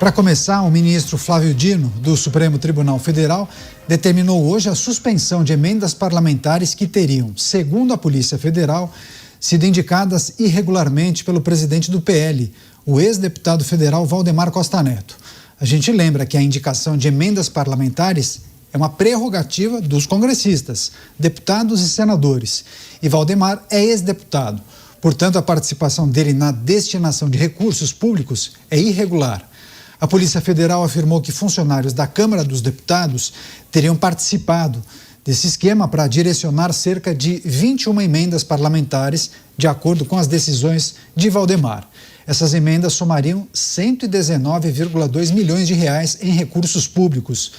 Para começar, o ministro Flávio Dino, do Supremo Tribunal Federal, determinou hoje a suspensão de emendas parlamentares que teriam, segundo a Polícia Federal, sido indicadas irregularmente pelo presidente do PL, o ex-deputado federal Valdemar Costa Neto. A gente lembra que a indicação de emendas parlamentares é uma prerrogativa dos congressistas, deputados e senadores. E Valdemar é ex-deputado. Portanto, a participação dele na destinação de recursos públicos é irregular. A Polícia Federal afirmou que funcionários da Câmara dos Deputados teriam participado desse esquema para direcionar cerca de 21 emendas parlamentares, de acordo com as decisões de Valdemar. Essas emendas somariam 119,2 milhões de reais em recursos públicos.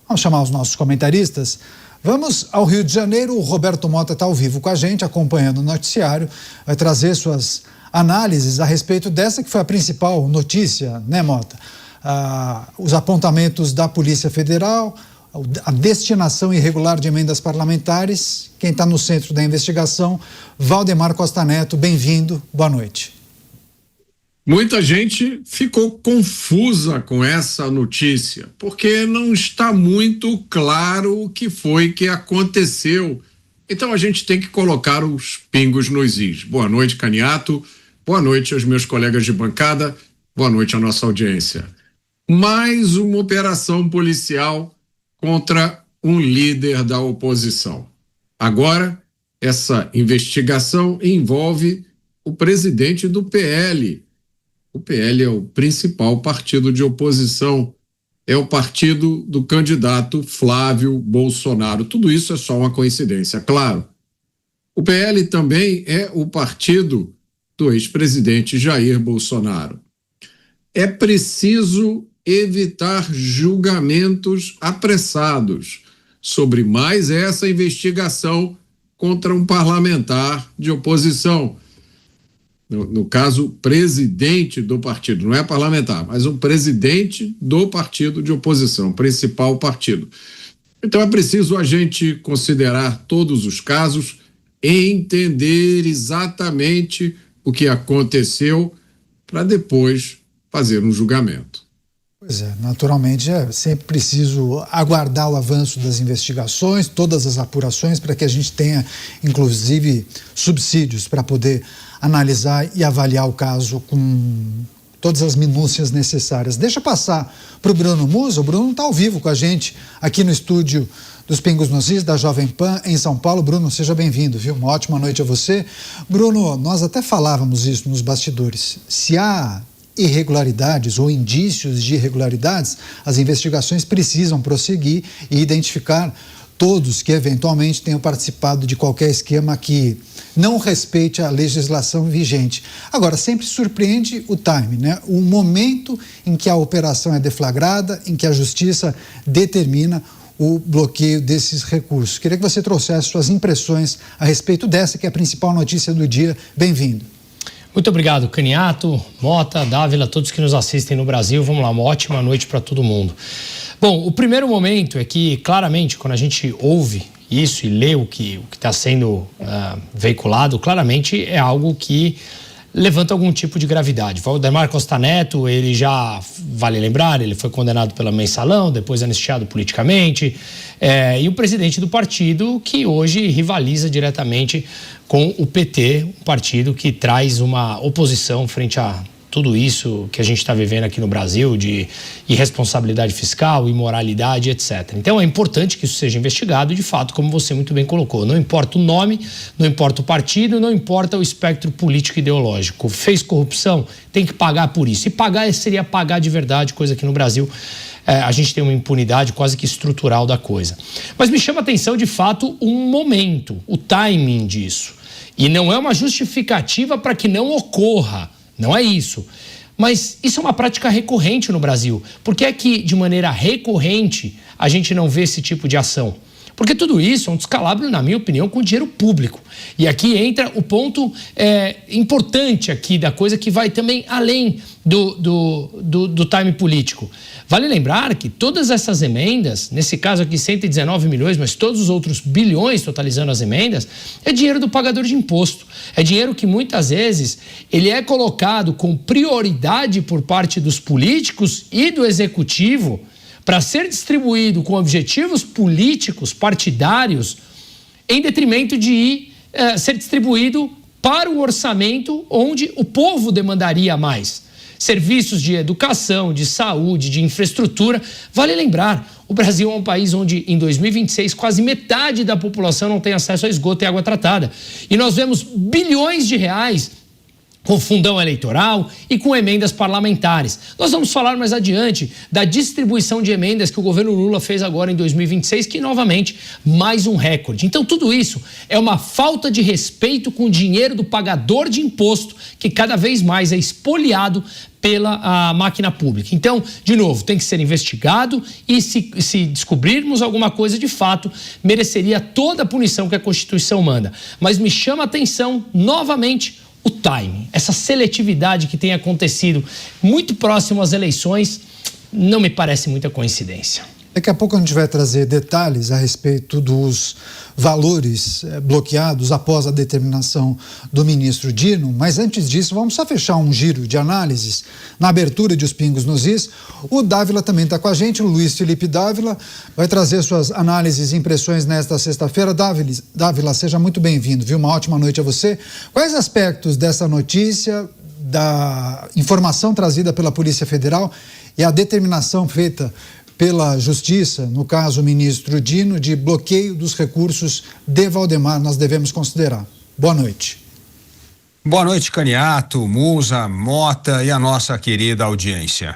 Vamos chamar os nossos comentaristas? Vamos ao Rio de Janeiro. O Roberto Mota está ao vivo com a gente, acompanhando o noticiário, vai trazer suas análises a respeito dessa que foi a principal notícia, né, Mota? Os apontamentos da Polícia Federal, a destinação irregular de emendas parlamentares. Quem está no centro da investigação, Valdemar Costa Neto, bem-vindo, boa noite. Muita gente ficou confusa com essa notícia, porque não está muito claro o que foi que aconteceu. Então a gente tem que colocar os pingos nos is. Boa noite, Caniato, boa noite aos meus colegas de bancada, boa noite à nossa audiência. Mais uma operação policial contra um líder da oposição. Agora, essa investigação envolve o presidente do PL. O PL é o principal partido de oposição, é o partido do candidato Flávio Bolsonaro. Tudo isso é só uma coincidência, claro. O PL também é o partido do ex-presidente Jair Bolsonaro. É preciso evitar julgamentos apressados sobre mais essa investigação contra um parlamentar de oposição. No caso, presidente do partido, não é parlamentar, mas um presidente do partido de oposição, principal partido. Então é preciso a gente considerar todos os casos e entender exatamente o que aconteceu para depois fazer um julgamento. Pois é, naturalmente é sempre preciso aguardar o avanço das investigações, todas as apurações, para que a gente tenha, inclusive, subsídios para poder analisar e avaliar o caso com todas as minúcias necessárias. Deixa eu passar para o Bruno Musa. O Bruno está ao vivo com a gente aqui no estúdio dos Pingos nos Is, da Jovem Pan, em São Paulo. Bruno, seja bem-vindo, viu? Uma ótima noite a você. Bruno, nós até falávamos isso nos bastidores. Se há irregularidades ou indícios de irregularidades, as investigações precisam prosseguir e identificar todos que eventualmente tenham participado de qualquer esquema que não respeite a legislação vigente. Agora, sempre surpreende o time, né? O momento em que a operação é deflagrada, em que a justiça determina o bloqueio desses recursos. Queria que você trouxesse suas impressões a respeito dessa, que é a principal notícia do dia. Bem-vindo. Muito obrigado, Caniato, Mota, Dávila, todos que nos assistem no Brasil. Vamos lá, uma ótima noite para todo mundo. Bom, o primeiro momento é que, claramente, quando a gente ouve isso e lê o que está sendo veiculado, claramente é algo que levanta algum tipo de gravidade. Valdemar Costa Neto, ele já, vale lembrar, ele foi condenado pela mensalão, depois anistiado politicamente, e o presidente do partido que hoje rivaliza diretamente com o PT, um partido que traz uma oposição frente a tudo isso que a gente está vivendo aqui no Brasil, de irresponsabilidade fiscal, imoralidade, etc. Então é importante que isso seja investigado, de fato, como você muito bem colocou. Não importa o nome, não importa o partido, não importa o espectro político e ideológico. Fez corrupção, tem que pagar por isso. E pagar seria pagar de verdade, coisa que no Brasil a gente tem uma impunidade quase que estrutural da coisa. Mas me chama a atenção, de fato, um momento, o timing disso. E não é uma justificativa para que não ocorra. Não é isso. Mas isso é uma prática recorrente no Brasil. Por que é que, de maneira recorrente, a gente não vê esse tipo de ação? Porque tudo isso é um descalabro, na minha opinião, com dinheiro público. E aqui entra o ponto importante aqui da coisa, que vai também além do time político. Vale lembrar que todas essas emendas, nesse caso aqui 119 milhões, mas todos os outros bilhões totalizando as emendas, é dinheiro do pagador de imposto. É dinheiro que muitas vezes ele é colocado com prioridade por parte dos políticos e do executivo para ser distribuído com objetivos políticos, partidários, em detrimento de ser distribuído para o orçamento onde o povo demandaria mais. Serviços de educação, de saúde, de infraestrutura. Vale lembrar, o Brasil é um país onde, em 2026, quase metade da população não tem acesso a esgoto e água tratada. E nós vemos bilhões de reais com fundão eleitoral e com emendas parlamentares. Nós vamos falar mais adiante da distribuição de emendas que o governo Lula fez agora em 2026, que, novamente, mais um recorde. Então, tudo isso é uma falta de respeito com o dinheiro do pagador de imposto, que cada vez mais é espoliado pela máquina pública. Então, de novo, tem que ser investigado e se descobrirmos alguma coisa de fato, mereceria toda a punição que a Constituição manda. Mas me chama a atenção, novamente, o timing, essa seletividade que tem acontecido muito próximo às eleições, não me parece muita coincidência. Daqui a pouco a gente vai trazer detalhes a respeito dos valores bloqueados após a determinação do ministro Dino, mas antes disso vamos só fechar um giro de análises na abertura de Os Pingos nos Is. O Dávila também está com a gente, o Luiz Felipe Dávila, vai trazer suas análises e impressões nesta sexta-feira. Dávila, seja muito bem-vindo, viu? Uma ótima noite a você. Quais aspectos dessa notícia, da informação trazida pela Polícia Federal e a determinação feita pela Justiça, no caso o ministro Dino, de bloqueio dos recursos de Valdemar, nós devemos considerar? Boa noite. Boa noite, Caniato, Musa, Mota e a nossa querida audiência.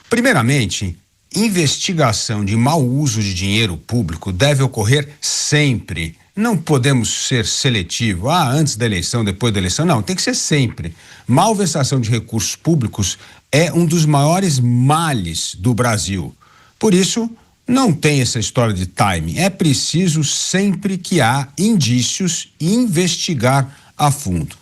Primeiramente, investigação de mau uso de dinheiro público deve ocorrer sempre. Não podemos ser seletivo. Antes da eleição, depois da eleição. Não, tem que ser sempre. Malversação de recursos públicos é um dos maiores males do Brasil. Por isso, não tem essa história de timing. É preciso, sempre que há indícios, investigar a fundo.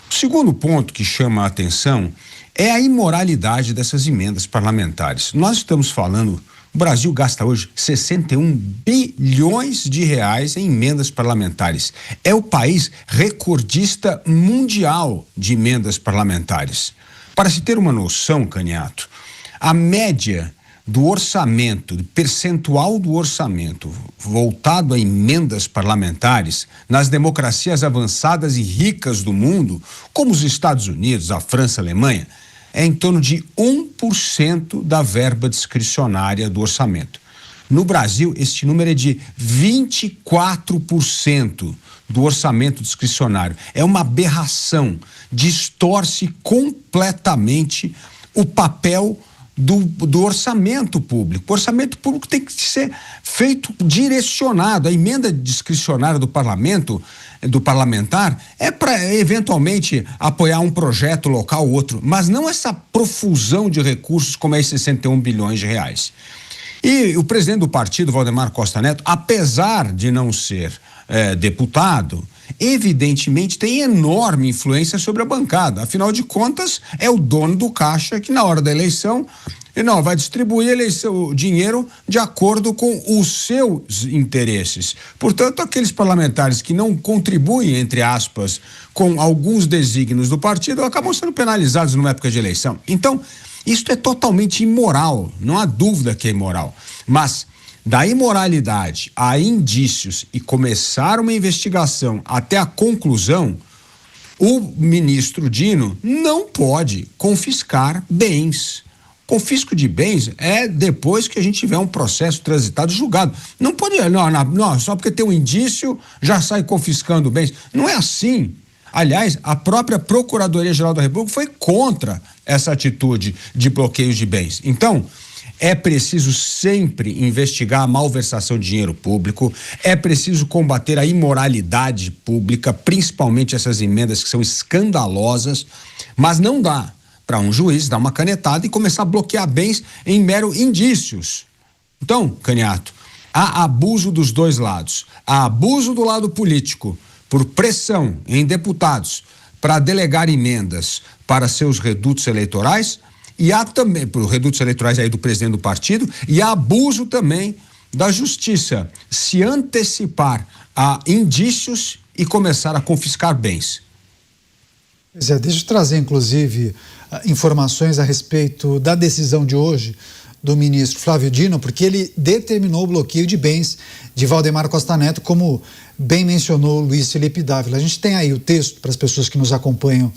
O segundo ponto que chama a atenção é a imoralidade dessas emendas parlamentares. Nós estamos falando, o Brasil gasta hoje 61 bilhões de reais em emendas parlamentares. É o país recordista mundial de emendas parlamentares. Para se ter uma noção, Caniato, a média do orçamento, do percentual do orçamento voltado a emendas parlamentares nas democracias avançadas e ricas do mundo, como os Estados Unidos, a França, a Alemanha, é em torno de 1% da verba discricionária do orçamento. No Brasil, este número é de 24% do orçamento discricionário. É uma aberração, distorce completamente o papel do orçamento público. O orçamento público tem que ser feito direcionado. A emenda discricionária do parlamentar é para eventualmente apoiar um projeto local ou outro, mas não essa profusão de recursos como é 61 bilhões de reais. E o presidente do partido, Valdemar Costa Neto, apesar de não ser deputado, evidentemente tem enorme influência sobre a bancada. Afinal de contas, é o dono do caixa que na hora da eleição vai distribuir o dinheiro de acordo com os seus interesses. Portanto, aqueles parlamentares que não contribuem, entre aspas, com alguns desígnios do partido, acabam sendo penalizados numa época de eleição. Então, isto é totalmente imoral, não há dúvida que é imoral. Mas da imoralidade a indícios e começar uma investigação até a conclusão, o ministro Dino não pode confiscar bens. Confisco de bens é depois que a gente tiver um processo transitado julgado. Não pode, não, só porque tem um indício já sai confiscando bens. Não é assim. Aliás, a própria Procuradoria-Geral da República foi contra essa atitude de bloqueio de bens. Então, é preciso sempre investigar a malversação de dinheiro público, é preciso combater a imoralidade pública, principalmente essas emendas que são escandalosas, mas não dá para um juiz dar uma canetada e começar a bloquear bens em mero indícios. Então, Caniato, há abuso dos dois lados. Há abuso do lado político por pressão em deputados para delegar emendas para seus redutos eleitorais, e há também, por redutos eleitorais aí do presidente do partido, e há abuso também da justiça, se antecipar a indícios e começar a confiscar bens. Pois é, deixa eu trazer, inclusive, informações a respeito da decisão de hoje do ministro Flávio Dino, porque ele determinou o bloqueio de bens de Valdemar Costa Neto, como bem mencionou Luiz Felipe Dávila. A gente tem aí o texto para as pessoas que nos acompanham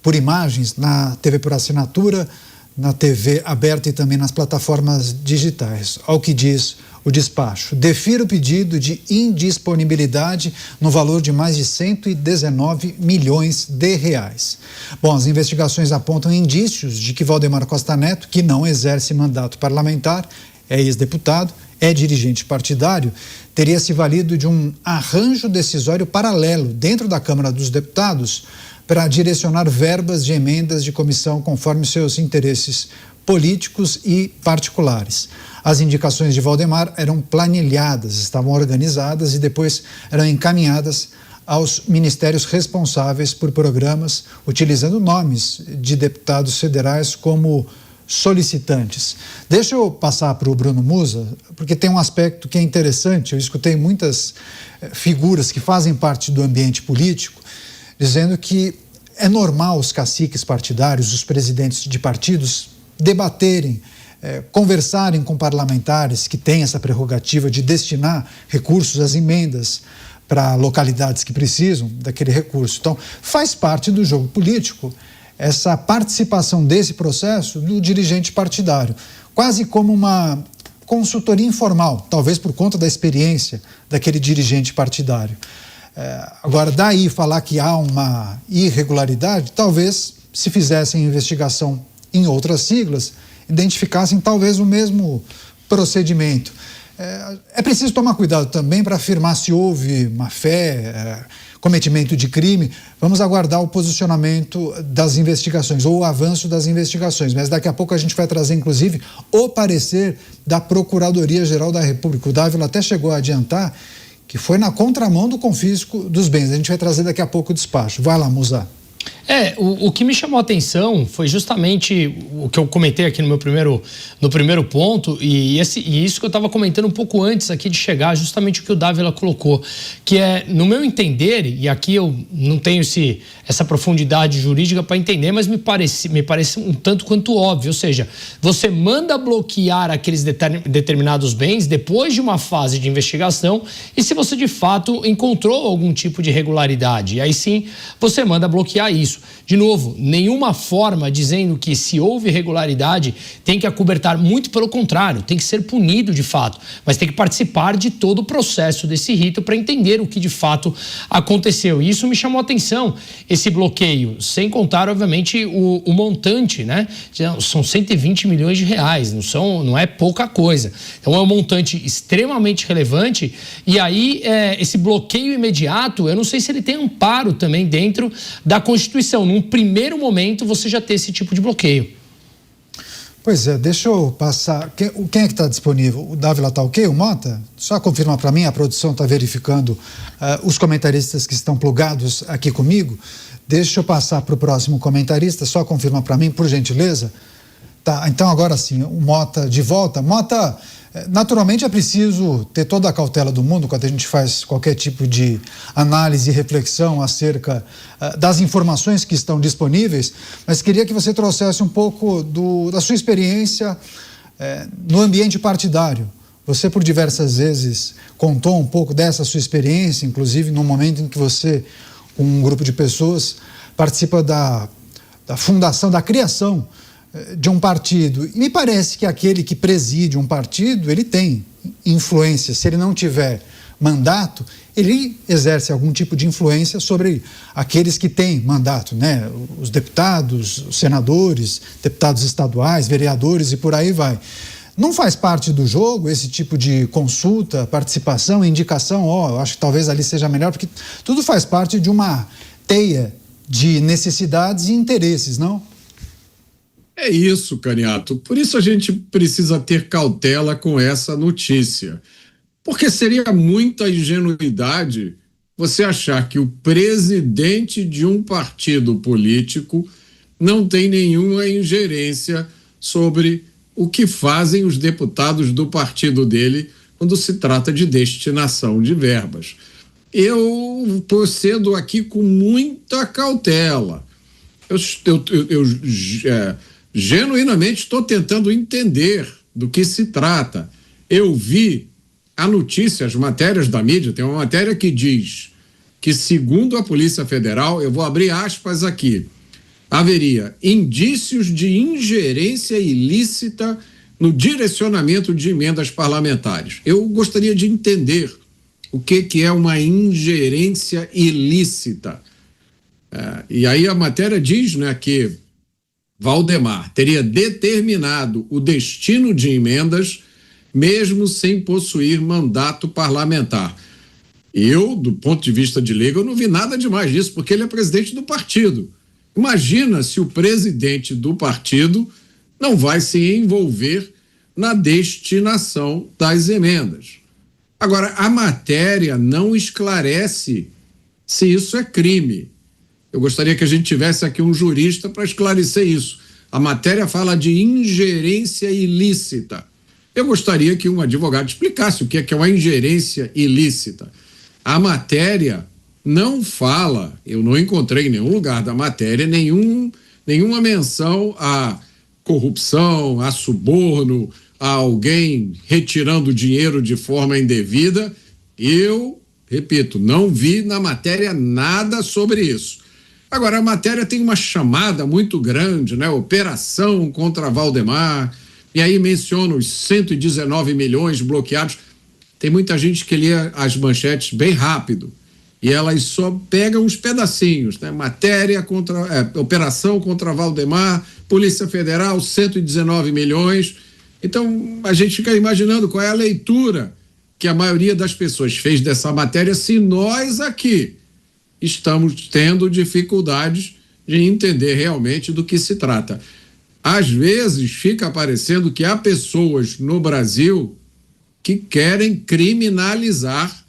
por imagens, na TV por assinatura, na TV aberta e também nas plataformas digitais. Ao que diz o despacho: defira o pedido de indisponibilidade no valor de mais de 119 milhões de reais. Bom, as investigações apontam indícios de que Valdemar Costa Neto, que não exerce mandato parlamentar, é ex-deputado, é dirigente partidário, teria se valido de um arranjo decisório paralelo dentro da Câmara dos Deputados para direcionar verbas de emendas de comissão conforme seus interesses políticos e particulares. As indicações de Valdemar eram planilhadas, estavam organizadas e depois eram encaminhadas aos ministérios responsáveis por programas, utilizando nomes de deputados federais como solicitantes. Deixa eu passar para o Bruno Musa, porque tem um aspecto que é interessante. Eu escutei muitas figuras que fazem parte do ambiente político dizendo que é normal os caciques partidários, os presidentes de partidos, debaterem, conversarem com parlamentares que têm essa prerrogativa de destinar recursos, as emendas, para localidades que precisam daquele recurso. Então, faz parte do jogo político essa participação desse processo do dirigente partidário, quase como uma consultoria informal, talvez por conta da experiência daquele dirigente partidário. Agora, daí falar que há uma irregularidade, talvez se fizessem investigação em outras siglas, identificassem talvez o mesmo procedimento. É preciso tomar cuidado também para afirmar se houve má-fé, cometimento de crime. Vamos aguardar o posicionamento das investigações ou o avanço das investigações, mas daqui a pouco a gente vai trazer inclusive o parecer da Procuradoria-Geral da República. O Dávila até chegou a adiantar que foi na contramão do confisco dos bens. A gente vai trazer daqui a pouco o despacho. Vai lá, Musa. O que me chamou a atenção foi justamente o que eu comentei aqui no primeiro ponto, e isso que eu estava comentando um pouco antes aqui de chegar, justamente o que o Dávila colocou, que é, no meu entender, e aqui eu não tenho essa profundidade jurídica para entender, mas me parece um tanto quanto óbvio, ou seja, você manda bloquear aqueles determinados bens depois de uma fase de investigação e se você de fato encontrou algum tipo de irregularidade, e aí sim você manda bloquear isso. De novo, nenhuma forma dizendo que se houve irregularidade tem que acobertar, muito pelo contrário, tem que ser punido de fato, mas tem que participar de todo o processo desse rito para entender o que de fato aconteceu. E isso me chamou a atenção, esse bloqueio, sem contar, obviamente, o montante, né? São 120 milhões de reais, não é pouca coisa. Então é um montante extremamente relevante e aí esse bloqueio imediato, eu não sei se ele tem amparo também dentro da Constituição. Num primeiro momento, você já ter esse tipo de bloqueio. Pois é, deixa eu passar. Quem é que está disponível? O Dávila está ok? O Mota? Só confirma para mim, a produção está verificando os comentaristas que estão plugados aqui comigo. Deixa eu passar para o próximo comentarista, só confirma para mim, por gentileza. Tá, então agora sim, o Mota de volta. Mota, naturalmente é preciso ter toda a cautela do mundo quando a gente faz qualquer tipo de análise e reflexão acerca das informações que estão disponíveis, mas queria que você trouxesse um pouco da sua experiência no ambiente partidário. Você, por diversas vezes, contou um pouco dessa sua experiência, inclusive no momento em que você, com um grupo de pessoas, participa da fundação, da criação de um partido. E me parece que aquele que preside um partido, ele tem influência. Se ele não tiver mandato, ele exerce algum tipo de influência sobre aqueles que têm mandato, né? Os deputados, os senadores, deputados estaduais, vereadores e por aí vai. Não faz parte do jogo esse tipo de consulta, participação, indicação? Eu acho que talvez ali seja melhor, porque tudo faz parte de uma teia de necessidades e interesses, não? É isso, Caniato. Por isso a gente precisa ter cautela com essa notícia. Porque seria muita ingenuidade você achar que o presidente de um partido político não tem nenhuma ingerência sobre o que fazem os deputados do partido dele quando se trata de destinação de verbas. Eu procedo aqui com muita cautela. Eu genuinamente estou tentando entender do que se trata. Eu vi a notícia, as matérias da mídia, tem uma matéria que diz que, segundo a Polícia Federal, eu vou abrir aspas aqui, haveria indícios de ingerência ilícita no direcionamento de emendas parlamentares. Eu gostaria de entender o que é uma ingerência ilícita. E aí a matéria diz, né, que Valdemar teria determinado o destino de emendas mesmo sem possuir mandato parlamentar. Eu, do ponto de vista de leigo, eu não vi nada demais disso, porque ele é presidente do partido. Imagina se o presidente do partido não vai se envolver na destinação das emendas. Agora, a matéria não esclarece se isso é crime. Eu gostaria que a gente tivesse aqui um jurista para esclarecer isso. A matéria fala de ingerência ilícita. Eu gostaria que um advogado explicasse o que é uma ingerência ilícita. A matéria não fala, eu não encontrei em nenhum lugar da matéria nenhuma menção a corrupção, a suborno, a alguém retirando dinheiro de forma indevida. Eu, repito, não vi na matéria nada sobre isso. Agora, a matéria tem uma chamada muito grande, né? Operação contra Valdemar, e aí menciona os 119 milhões bloqueados. Tem muita gente que lê as manchetes bem rápido e elas só pegam uns pedacinhos, né? Operação contra Valdemar, Polícia Federal, 119 milhões. Então, a gente fica imaginando qual é a leitura que a maioria das pessoas fez dessa matéria, se nós aqui estamos tendo dificuldades de entender realmente do que se trata. Às vezes fica parecendo que há pessoas no Brasil que querem criminalizar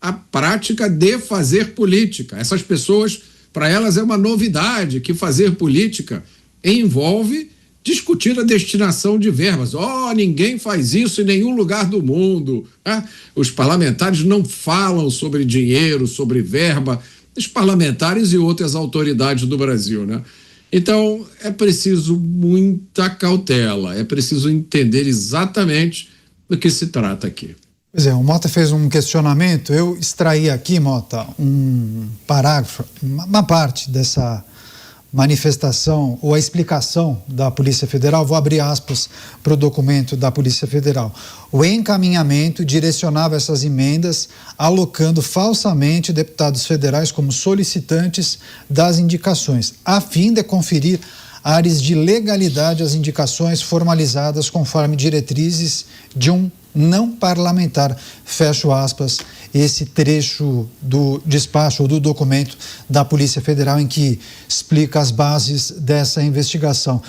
a prática de fazer política. Essas pessoas, para elas é uma novidade que fazer política envolve discutir a destinação de verbas. Ninguém faz isso em nenhum lugar do mundo. Né? Os parlamentares não falam sobre dinheiro, sobre verba, os parlamentares e outras autoridades do Brasil, né? Então, é preciso muita cautela, é preciso entender exatamente do que se trata aqui. Pois é, o Mota fez um questionamento, eu extraí aqui, Mota, um parágrafo, uma parte dessa manifestação ou a explicação da Polícia Federal. Vou abrir aspas para o documento da Polícia Federal. O encaminhamento direcionava essas emendas alocando falsamente deputados federais como solicitantes das indicações, a fim de conferir áreas de legalidade às indicações formalizadas conforme diretrizes de um não parlamentar. Fecho aspas, esse trecho do despacho ou do documento da Polícia Federal em que explica as bases dessa investigação.